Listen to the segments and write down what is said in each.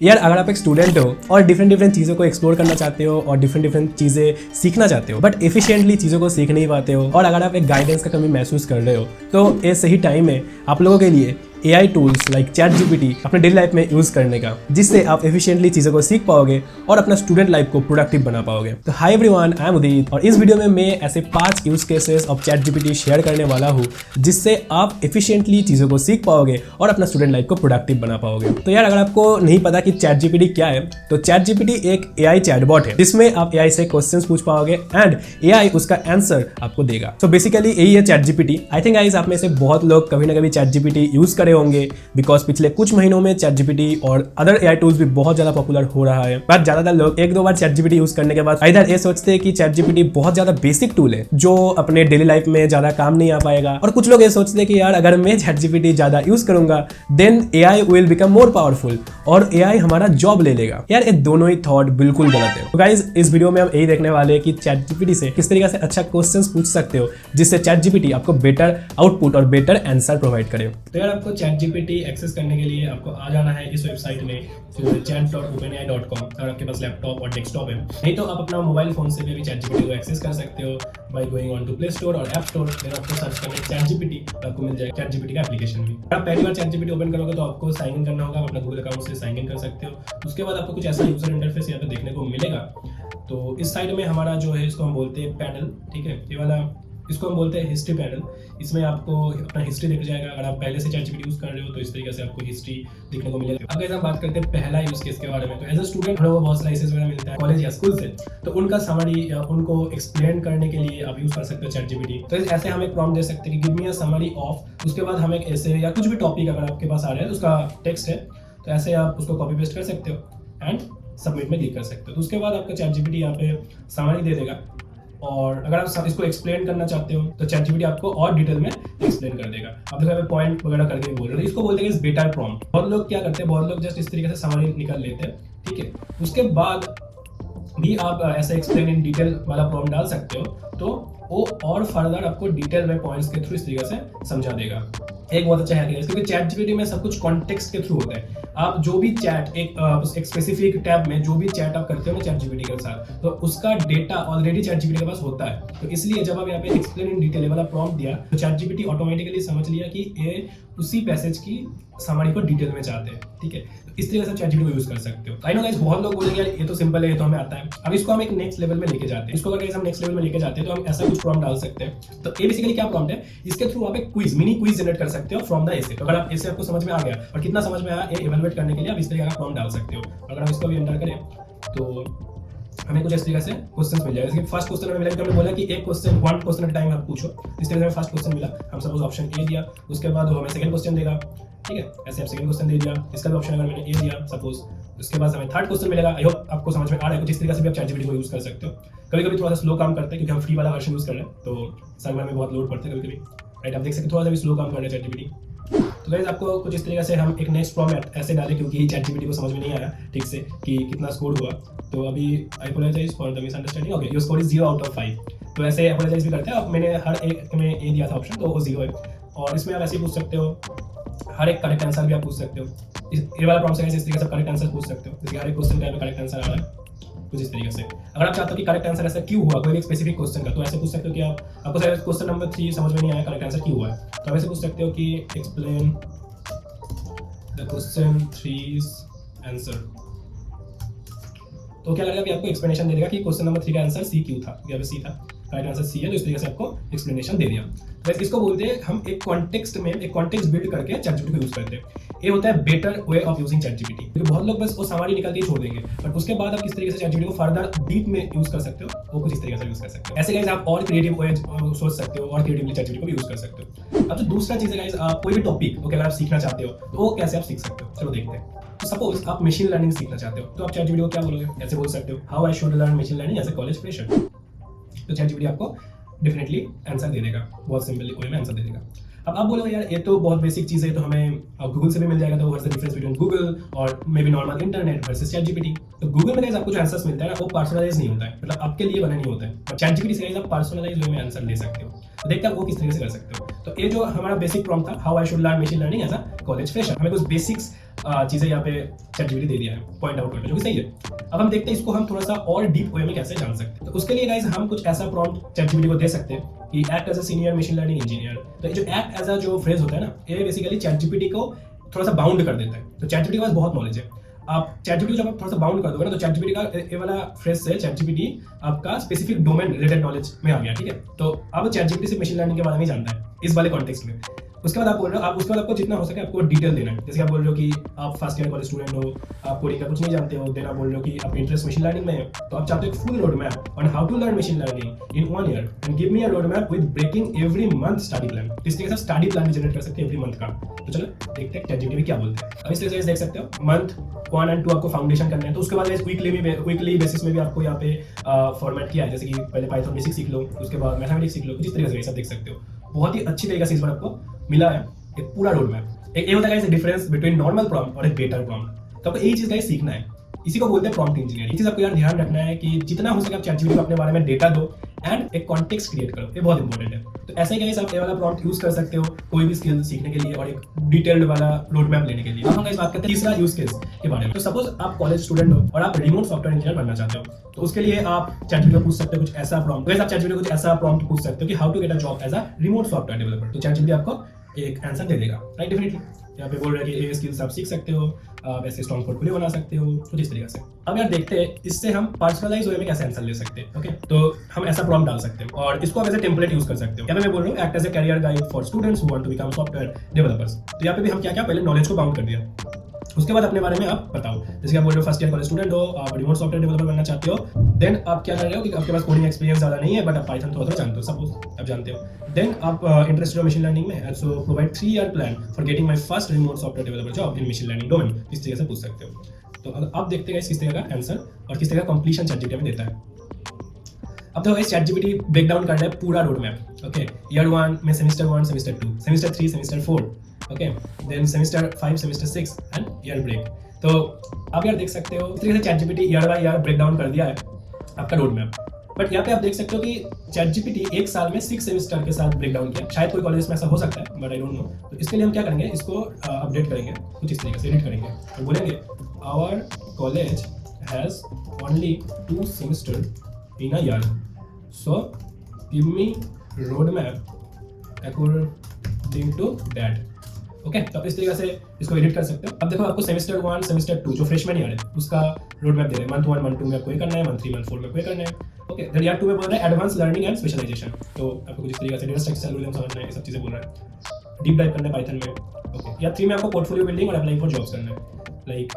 यार अगर आप एक स्टूडेंट हो और डिफरेंट चीज़ों को एक्सप्लोर करना चाहते हो और डिफरेंट चीज़ें सीखना चाहते हो बट एफिशिएंटली चीज़ों को सीख नहीं पाते हो और अगर आप एक गाइडेंस का कमी महसूस कर रहे हो तो ये सही टाइम है आप लोगों के लिए AI टूल्स लाइक ChatGPT अपने डेली लाइफ में यूज़ करने का, जिससे आप एफिशिएंटली चीज़ों को सीख पाओगे और अपना स्टूडेंट लाइफ को प्रोडक्टिव बना पाओगे। तो हाय एवरीवन, आई एम उदित और इस वीडियो में मैं ऐसे 5 use cases of ChatGPT share करने वाला हूँ जिससे आप एफिशिएंटली चीज़ों को सीख पाओगे और अपना स्टूडेंट लाइफ को प्रोडक्टिव बना पाओगे। तो यार अगर आपको नहीं पता कि ChatGPT क्या है, तो ChatGPT एक AI चैटबॉट है जिसमें आप AI से क्वेश्चंस पूछ पाओगे एंड AI उसका आंसर आपको देगा। तो बेसिकली यही है ChatGPT। आई थिंक गाइस आप में से बहुत लोग कभी ना कभी ChatGPT यूज करे होंगे बिकॉज पिछले कुछ महीनों में ChatGPT और अदर AI टूल्स भी बहुत ज्यादा पॉपुलर हो रहा है। बट ज्यादातर लोग एक दो बार ChatGPT यूज करने के बाद इधर ये सोचते हैं कि ChatGPT बहुत ज्यादा बेसिक टूल है जो अपने डेली लाइफ में ज्यादा काम नहीं आ पाएगा, और कुछ लोग ये सोचते हैं कि यार अगर मैं ChatGPT ज्यादा यूज करूंगा then AI will become more powerful और AI हमारा जॉब ले लेगा। यार ये दोनों ही थॉट बिल्कुल गलत है। तो गाइस इस वीडियो में हम यही देखने वाले हैं कि ChatGPT से किस तरीके से अच्छा क्वेश्चंस पूछ सकते हो जिससे ChatGPT आपको बेटर आउटपुट और बेटर आंसर प्रोवाइड करे। तो यार आपको ChatGPT एक्सेस करने के लिए आपको आ जाना है इस वेबसाइट में chat.openai.com। अगर आपके पास लैपटॉप और डेस्कटॉप है, नहीं तो आप अपना मोबाइल फोन से भी ChatGPT को एक्सेस कर सकते हो by going on to play store और ऐप स्टोर। फिर आपको सर्च करना ChatGPT, आपको मिल जाएगा ChatGPT का एप्लीकेशन भी। आप पहली बार ChatGPT ओपन करोगे तो आपको साइन इन करना होगा, अपना गूगल अकाउंट से साइन इन कर सकते हो। उसके बाद आपको कुछ ऐसा यूजर इंटरफेस यहाँ पे देखने को मिलेगा। तो इस साइड में हमारा जो है इसको हम बोलते हैं पैनल, ठीक है, ये वाला इसको हम बोलते हैं हिस्ट्री पैनल। इसमें आपको अपना हिस्ट्री दिख जाएगा। अगर आप पहले से ChatGPT यूज कर रहे हो तो इस तरीके से आपको हिस्ट्री देखने को मिलेगा। अब अगर हम बात करते हैं पहला यूज केस के बारे में, तो एज अ स्टूडेंट हम लोगों को बहुत सारा एसेस वगैरह मिलता है कॉलेज या स्कूल से, तो उनका समरी या उनको एक्सप्लेन करने के लिए आप यूज कर सकते हो ChatGPT। तो ऐसे हम एक प्रॉम्प्ट दे सकते हैं कि give me a summary of, उसके बाद हम एक ऐसे या कुछ भी टॉपिक अगर आपके पास आ रहा है उसका टेक्स्ट है, तो ऐसे आप उसको कॉपी पेस्ट कर सकते हो एंड सबमिट में क्लिक कर सकते हो। तो उसके बाद आपका ChatGPT यहाँ पे समरी दे देगा, और अगर आप इसको एक्सप्लेन करना चाहते हो तो ChatGPT आपको और डिटेल में एक्सप्लेन कर देगा। अब देखो पॉइंट वगैरह करके बोल रहे हो, इसको बोलते हैं इस बेटा प्रॉम्प्ट। बहुत लोग क्या करते हैं, बहुत लोग जस्ट इस तरीके से समरी निकाल लेते हैं, ठीक है। उसके बाद भी आप ऐसा एक्सप्लेन इन डिटेल वाला प्रॉम्प्ट डाल सकते हो, तो वो और फर्दर आपको डिटेल में पॉइंट्स के थ्रू इस तरीके से समझा देगा। एक बहुत अच्छा है क्योंकि ChatGPT में सब कुछ कॉन्टेक्स्ट के थ्रू होता है। आप जो भी चैट एक स्पेसिफिक टैब में जो भी चैट आप करते हो ना ChatGPT के साथ, तो उसका डेटा ऑलरेडी ChatGPT के पास होता है। तो इसलिए जब आप यहाँ पे एक्सप्लेन इन डिटेल वाला प्रॉम्प्ट दिया तो ChatGPT ऑटोमेटिकली समझ लिया कि ये उसी पैसेज की समरी को डिटेल में चाहते हैं, ठीक है। तो इस तरीके से ChatGPT को यूज कर सकते हो। आई नो गाइस बहुत लोग बोलेंगे यार ये तो सिंपल है, ये तो हमें आता है। अब इसको हम एक नेक्स्ट लेवल में लेके जाते हैं। इसको अगर हम नेक्स्ट लेवल में लेके जाते हैं तो हम ऐसा कुछ प्रॉम्प्ट डाल सकते हैं। तो ये बेसिकली क्या प्रॉम्प्ट है, इसके थ्रू आप एक क्विज, मिनी क्विज जनरेट कर सकते हो फ्रॉम द एसे। तो अगर आप एसे आपको समझ में आ गया और कितना समझ में आया ये इवैल्यूएट करने के लिए आप इस तरीके का प्रॉम्प्ट डाल सकते हो। अगर हम इसको भी एंटर करें तो हमें कुछ इस तरीके से क्वेश्चंस मिल जाएगा। फर्स्ट क्वेश्चन हमें मिला कि हमने बोला कि एक question one question at time आप पूछो। इस तरीके से फर्स्ट क्वेश्चन मिला, हम सपोज ऑप्शन ए दिया, उसके बाद वो हमें सेकंड क्वेश्चन देगा, ठीक है। ऐसे आप सेकंड क्वेश्चन दे दिया, इसका भी ऑप्शन अगर मैंने ए दिया सपोज, उसके बाद हमें थर्ड क्वेश्चन मिलेगा। आई होप आपको समझ में आ रहा है। कुछ इस तरीके से भी आप ChatGPT को यूज कर सकते हो। कभी कभी थोड़ा सा स्लो काम करता है क्योंकि हम फ्री वाला वर्जन यूज कर रहे हैं, तो सर्वर में बहुत लोड पड़ता है कभी कभी, राइट। आप देख सकते थोड़ा सा भी स्लो काम कर रहे हैं ChatGPट। तो गाइस आपको कुछ इस तरीके से हम एक नेक्स्ट प्रॉम्प्ट ऐसे डालें क्योंकि ChatGPT को समझ में नहीं आया ठीक से कि कितना स्कोर हुआ। तो अभी I apologise for the misunderstanding, okay your score is 0 out of 5। तो ऐसे अपोलोजाइज भी करते हैं। अब मैंने हर एक में ए दिया था ऑप्शन, तो वो 0 है। और इसमें आप ऐसे पूछ सकते हो, हर एक करेक्ट आंसर भी आप पूछ सकते हो। ये वाला प्रॉम्प्ट से इस तरीके से करेक्ट आंसर पूछ सकते हो। जैसे हर एक क्वेश्चन का करेक्ट आंसर आ रहा है कुछ इस तरीके से। अगर आप चाहते हो कि करेक्ट आंसर ऐसा क्यों हुआ कोई एक स्पेसिफिक क्वेश्चन का, तो ऐसे पूछ सकते हो कि आपको शायद क्वेश्चन नंबर 3 समझ में नहीं आया, करेक्ट आंसर क्यों हुआ है। तो आप ऐसे पूछ सकते हो कि explain the question 3's answer. तो क्या लगेगा कि आपको एक्सप्लेनेशन दे देगा कि क्वेश्चन नंबर 3 का आंसर सी क्यों था, यहाँ पे सी था, राइट आंसर सी है। तो इस तरीके से आपको एक्सप्लेनेशन दे दिया। बस इसको बोलते हैं हम एक कॉन्टेक्स्ट में एक कॉन्टेक्स्ट बिल्ड करके ChatGPT को यूज करते हैं। ये होता है better way of using ChatGPT। क्योंकि बहुत लोग बस वो समरी निकाल के छोड़ देंगे, बट उसके बाद आप किस तरीके से ChatGPT को फर्दर डीप में यूज कर सकते हो, वो कुछ इस तरीके से यूज कर सकते हो। ऐसे गाइस आप और क्रिएटिव वे सोच सकते हो और क्रिएटिवली ChatGPT को भी यूज कर सकते हो। अब जो दूसरा चीज है गाइस, कोई भी टॉपिक अगर आप सीखना चाहते हो तो वो कैसे आप सीख सकते हो, चलो देखते हैं। तो सपोज आप मशीन लर्निंग सीखना चाहते हो, तो आप ChatGPT को क्या बोलोगे, ऐसे बोल सकते हो how I should learn machine learning as a college fresher. तो ChatGPT आपको डेफिनेटली आंसर दे देगा, बहुत सिंपल वे में आंसर दे देगा। अब आप बोलोगे यार ये तो बहुत बेसिक चीज़ है, तो हमें गूगल से भी मिल जाएगा। तो what's the difference between Google और maybe normal internet versus ChatGPT। तो गूगल में गाइस आपको जो आंसर्स मिलता है ना वो पर्सनलाइज नहीं होता है, मतलब आपके लिए बना नहीं होता है। और ChatGPT से गाइस आप पर्सनलाइज वे में आंसर ले सकते हो। तो देखते हैं वो किस तरीके से कर सकते हो। तो ये जो हमारा बेसिक प्रॉम्प्ट था how I should learn machine learning as a college fresher, हमें कुछ बेसिक्स चीज़ें यहाँ पे ChatGPT दे दिया है, पॉइंट आउट करके, जो कि सही है। अब हम देखते हैं इसको हम थोड़ा सा और डीप वे में कैसे जान सकते हैं। तो उसके लिए गाइज हम कुछ ऐसा प्रॉम्प्ट ChatGPT को दे सकते हैं कि act as a senior machine learning engineer. तो ये जो एक्ट एज अ जो फ्रेज होता है ना, ये बेसिकली ChatGPT को थोड़ा सा बाउंड कर देता है। तो ChatGPT के पास बहुत नॉलेज है। आप ChatGPT जब आप थोड़ा सा बाउंड कर दोगे ना, तो ChatGPT का ये वाला फ्रेज से ChatGPT आपका स्पेसिफिक डोमेन रिलेटेड नॉलेज में आ गया, ठीक है। तो अब ChatGPT से मशीन लर्निंग के बारे में जानता है इस वाले कॉन्टेक्स्ट में। उसके बाद आप बोल रहे हो, आप उसके बाद आपको जितना हो सके आपको डिटेल देना है। जैसे आप बोल रहे हो कि आप फर्स्ट ईयर कॉलेज स्टूडेंट हो, आप कोडिंग का कुछ नहीं जानते हो, देन आप बोल रहे हो कि आप इंटरेस्ट मशीन लर्निंग में है, तो आप चाहते हो full road map on how to learn machine learning in 1 year and give me a road map with breaking every month study plan. इस तरीके से स्टडी प्लान भी जनरेट कर सकते हैं एवरी मंथ का। तो चलो देखते हैं ChatGPT में क्या बोलते हैं। अब इस तरीके से देख सकते हो मंथ 1 और 2 आपको फाउंडेशन करना है। तो उसके बाद वीकली बेसिस में भी आपको यहाँ पे फॉर्मेट किया है, जैसे कि पहले पाइथन बेसिक सीख लो, उसके बाद मैथमेटिक्स सीख लो, कुछ इस तरीके से ये सब देख सकते हो। बहुत ही अच्छी तरीके से इस बार आपको मिला है एक पूरा रोड मैप। एक ये होता है डिफरेंस बिटवीन नॉर्मल प्रॉम्प्ट और एक बेटर प्रॉम्प्ट। तो आपको यही चीज गाइस सीखना है, इसी को बोलते हैं प्रॉम्प्ट इंजीनियरिंग। ये चीज आपको यार ध्यान रखना है कि जितना हो सके आप ChatGPT को अपने बारे में डेटा दो एंड एक कॉन्टेक्स्ट क्रिएट करो, ये बहुत इंपॉर्टेंट है। तो ऐसे ही गाइस आप ये वाला प्रॉम्प्ट यूज कर सकते हो कोई भी स्किल सीखने के लिए और एक डिटेल्ड वाला रोड मैप लेने के लिए। अब हम गाइस बात करते हैं तीसरा यूज केस के बारे में। तो सपोज आप कॉलेज स्टूडेंट हो और आप रिमोट सॉफ्टवेयर इंजीनियर बनना चाहते हो, तो उसके लिए आप ChatGPT को पूछ सकते हो कुछ ऐसा प्रॉम्प्ट। गाइस आप ChatGPT को कुछ ऐसा प्रॉम्प्ट पूछ सकते हो कि how to get a job as a remote software developer. तो ChatGPT आपको एक आंसर दे देगा, राइट। डेफिनेटली यहाँ पे बोल रहा है कि ये स्किल्स आप सीख सकते हो, वैसे स्ट्रॉन्ग पोर्टफोलियो बना सकते हो, कुछ इस तरीके से। अब यार देखते हैं इससे हम पर्सनलाइज वे में कैसे आंसर ले सकते हैं। ओके, तो हम ऐसा प्रॉम्प्ट डाल सकते हैं और इसको आप एज ए टेम्पलेट यूज कर सकते हो। यहाँ पे मैं बोल रहा हूँ act as a career guide for students who want to become software developers. तो यहाँ पे भी हम क्या क्या पहले नॉलेज को बाउंड कर दिया, उसके बाद अपने बारे में आप बताओ। जैसे आप बोल रहे हो फर्स्ट ईयर कॉलेज स्टूडेंट हो, आप रिमोट सॉफ्टवेयर डेवलपर बनना चाहते हो, देन आप क्या कर रहे हो कि आपके पास कोडिंग एक्सपीरियंस ज़्यादा नहीं है बट आप पाइथन थोड़ा जानते हो, सपोज आप जानते हो। देन आप इंटरेस्टेड हो मशीन लर्निंग में, so provide 3 year plan for getting my first remote software developer job in machine learning domain. इस तरीके से पूछ सकते हो। तो अब देखते हैं किस तरह का आंसर और किस तरह का कंप्लीशन ChatGPT में देता है। अब तो ChatGPT ब्रेक डाउन कर रहा है पूरा रोड मैप। ओके, ईयर 1 में semester 1, semester 2, semester 3, semester 4, okay, then semester 5, semester 6 and year break. तो आप यार देख सकते हो इस तरीके से ChatGPT year by year break down कर दिया है आपका रोड मैप। बट यहाँ पे आप देख सकते हो कि ChatGPT एक साल में 6 सेमेस्टर के साथ ब्रेक डाउन किया। शायद कोई कॉलेज में ऐसा हो सकता है बट आई डोंट नो। तो इसके लिए हम क्या करेंगे, इसको अपडेट करेंगे कुछ इस तरीके से, एडिट करेंगे और बोलेंगे our college has only 2 semester in a year, so give me road map according to that. Okay, तो आप इस तरीके से इसको एडिट कर सकते हो। अब देखो आपको सेमेस्टर 1, सेमेस्टर 2 जो फ्रेशमैन ईयर है उसका रोड मैप दे रहे हैं। मंथ 1, मंथ 2 में आपको ये करना है, मंथ 3, मंथ 4 में आपको ये करना है। ओके, देन ईयर 2 में बोल रहा है एडवांस लर्निंग एंड स्पेशलाइजेशन। तो आपको कुछ इस तरीके से डेटा स्ट्रक्चर एल्गोरिथम समझना है, ये सब चीज़ें बोल रहा है। डीप डाइव करना है पाइथन में। ओके, ईयर 3 में आपको पोर्टफोलियो बिल्डिंग और अप्लाई फॉर जॉब्स करना है, लाइक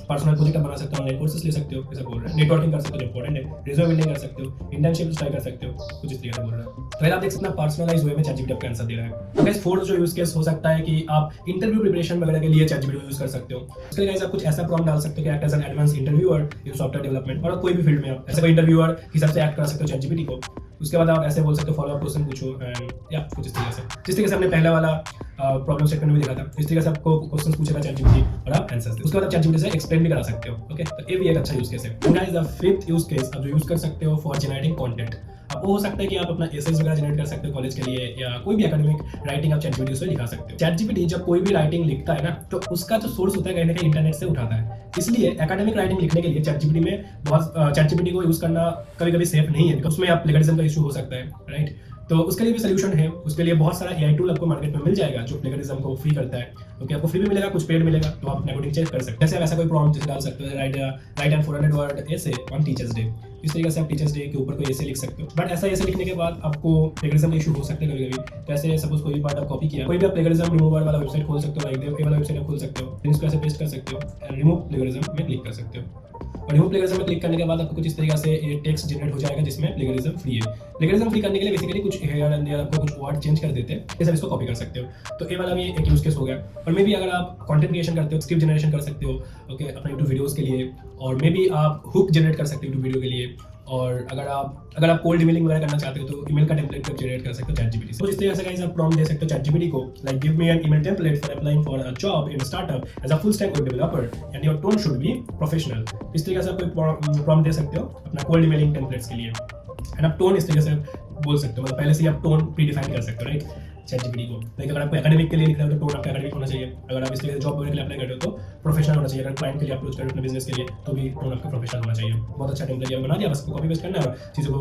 पर्सनल प्रोजेक्ट आप बना सकते हो, ऑनलाइन कोर्सेस ले सकते हो, ऐसा बोल रहे हैं। नेटवर्किंग कर सकते हो, इंपॉर्टेंट है। रिज्यूमे बिल्डिंग कर सकते हो, इंटर्नशिप ट्राई कर सकते हो, कुछ इस तरीके से बोल रहा है। तो आप देख सकते हैं पर्सनलाइज वे में ChatGPT आपका आंसर दे रहा है। तो गाइस फोर्थ जो यूज केस हो सकता है कि आप इंटरव्यू प्रिपरेशन वगैरह के लिए ChatGPT को यूज कर सकते हो। उसके लिए गाइस आप कुछ ऐसा प्रॉम्प्ट डाल सकते हो कि act as an advance interviewer in software development, और कोई भी फील्ड में आप ऐसे कोई इंटरव्यूअर के हिसाब से एक्ट कर सकते हो ChatGPT को। उसके बाद आप ऐसे बोल सकते हो फॉलो अप क्वेश्चन पूछो एंड या कुछ इस तरीके से, जिस तरीके से हमने पहला वाला प्रॉब्लम स्टेटमेंट में देखा था, इस तरीके से आपको क्वेश्चन पूछेगा ChatGPT और आप आंसर्स दे। उसके बाद आप ChatGPT से एक्सप्लेन भी करा सकते हो। ओके, तो ये भी एक अच्छा यूज केस है। Guys the fifth use case आप जो यूज कर सकते हो फॉर जनरेटिंग कंटेंट। अब वो हो सकता है कि आप अपना एसेज वगैरह जनरेट कर सकते हो कॉलेज के लिए, या कोई भी एकेडमिक राइटिंग आप ChatGPT से लिखा सकते हो। ChatGPT जब कोई भी राइटिंग लिखता है ना, तो उसका जो सोर्स होता है कहीं ना कहीं इंटरनेट से उठाता है। इसलिए एकेडमिक राइटिंग लिखने के लिए ChatGPT में बहुत ChatGPT को यूज करना कभी कभी सेफ नहीं है, उसमें आप प्लेगरिज्म का इशू हो सकता है, राइट। तो उसके लिए भी सोल्यूशन है। उसके लिए बहुत सारा AI टूल आपको मार्केट में मिल जाएगा जो प्लेगरिज्म को फ्री करता है। ओके, आपको फ्री भी मिलेगा, कुछ पेड मिलेगा, तो आप अपने अकॉर्डिंग चेक कर सकते हैं। जैसे आप ऐसा कोई प्रॉम्प्ट जैसे डाल सकते हो, right and 400 word essay on teachers day. इस तरीके से आप टीचर्स डे के ऊपर कोई ऐसे लिख सकते हो। बट ऐसा ऐसे लिखने के बाद आपको प्लेगरिज्म इशू हो सकते हैं कभी कभी। तो ऐसे सपोज कोई भी पार्ट आप कॉपी किया, कोई भी आप प्लेगरिज्म रिमूवर वाला वेबसाइट खोल सकते हो, लाइक ये वाला वेबसाइट आप खोल सकते हो, इसको ऐसे पेस्ट कर सकते हो एंड रिमूव प्लेगरिज्म में क्लिक कर सकते हो। और रिमूव प्लेगरिज्म में क्लिक करने के बाद आपको कुछ इस तरीके से ये टेक्स्ट जनरेट हो जाएगा जिसमें प्लेगरिज्म फ्री है। प्लेगरिज्म फ्री करने के लिए बेसिकली कुछ हेयर एंड देयर आपको कुछ वर्ड चेंज कर देते हैं, ये सब इसको कॉपी कर सकते हो। तो ये वाला भी एक यूज केस हो गया। और मे बी अगर आप कंटेंट क्रिएशन करते हो, स्क्रिप्ट जनरेशन कर सकते हो, ओके, अपने यूट्यूब वीडियोस के लिए, और मे बी आप हुक जनरेट कर सकते हो यूट्यूब वीडियो के लिए। और अगर आप कोल्ड ईमेलिंग वगैरह करना चाहते हो तो ईमेल का टेम्पलेट आप जनरेट कर सकते हो ChatGPT से। तो इस तरीके से गाइस आप प्रॉम्प्ट दे सकते हो ChatGPT को, like give me an email template for applying for a job in startup as a full stack web developer and your tone should be professional. इस तरीके से आप कोई प्रॉम्प्ट दे सकते हो अपना कोल्ड ईमेलिंग टेम्पलेट्स के लिए। एंड आप टोन इस तरीके से बोल सकते हो, मतलब पहले से ही आप टोन प्री डिफाइन कर सकते हो, राइट। ChatGPT को। लाइक अगर आपको एकेडमिक के लिए लिख रहे हो तो टोन आपका एकेडमिक होना चाहिए, अगर आप इसके लिए जॉब वगैरह के लिए अप्लाई कर रहे हो तो प्रोफेशनल होना चाहिए, अगर क्लाइंट के लिए अप्रोच कर रहे हो अपने बिजनेस के लिए तो भी टोन आपका प्रोफेशनल होना चाहिए। बहुत अच्छा टेम्पलेट बना दिया, बस कॉपी पेस्ट करना है और चीज़ों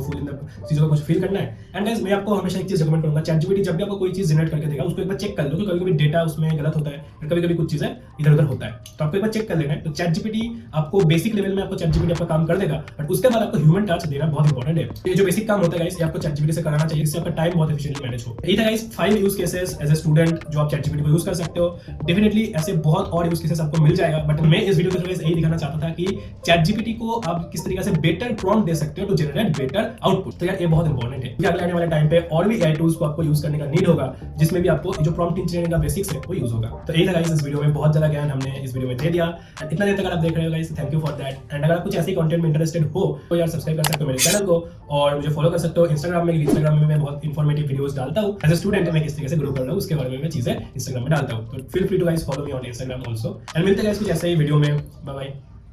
को कुछ फील करना है। एंड गाइस मैं आपको हमेशा एक चीज़ रिकमेंड करूंगा, ChatGPT जब भी आपको कोई चीज़ जनरेट करके देगा उसको एक बार चेक कर लो, क्योंकि कभी-कभी डेटा उसमें गलत होता है, कभी-कभी कुछ चीज़ें इधर-उधर होता है, तो आपको एक बार चेक कर लेना है। तो ChatGPT आपको बेसिक लेवल में आपको ChatGPT आपका काम कर देगा, बट उसके बाद आपको ह्यूमन टच देना बहुत इंपॉर्टेंट है। ये जो बेसिक काम होता है गाइस ये आपको ChatGPT से कराना चाहिए, इससे आपका टाइम बहुत एफिशिएंटली मैनेज हो। यही था guys 5 use cases as a student जो आप ChatGPT को यूज कर सकते हो। डेफिनेटली ऐसे बहुत और यूज केसेस आपको मिल जाएगा, बट मैं इस वीडियो के थ्रू यही दिखाना चाहता था कि ChatGPT को आप किस तरीके से बेटर प्रॉम्प्ट दे सकते हो टू जनरेट बेटर आउटपुट। तो यार ये बहुत इंपॉर्टेंट है, अगले आने वाले टाइम पे और भी AI टूल्स को आपको यूज करने का नीड होगा, जिसमें भी आपको जो प्रॉम्प्ट इंजीनियरिंग का बेसिक्स है वो यूज होगा। तो यही था गाइस इस वीडियो में, बहुत ज्यादा ज्ञान हमने इस वीडियो में दे दिया। एंड इतना देर तक अगर आप देख रहे हो guys, thank you for that. And अगर आप कुछ ऐसे कंटेंट में इंटरेस्टेड हो तो यार सब्सक्राइब कर सकते हो मेरे चैनल को और मुझे फॉलो कर सकते हो इंस्टाग्राम में। इंस्टाग्राम में मैं बहुत इंफॉर्मेटिव वीडियोस डालता हूँ, एज ए स्टूडेंट मैं किस तरीके से ग्रो कर रहा हूँ उसके बारे में मैं चीजें इंस्टाग्राम में डालता हूँ। तो feel free to guys follow me on Instagram also. And मिलते हैं गाइस कुछ ऐसे ही वीडियो में। Bye bye.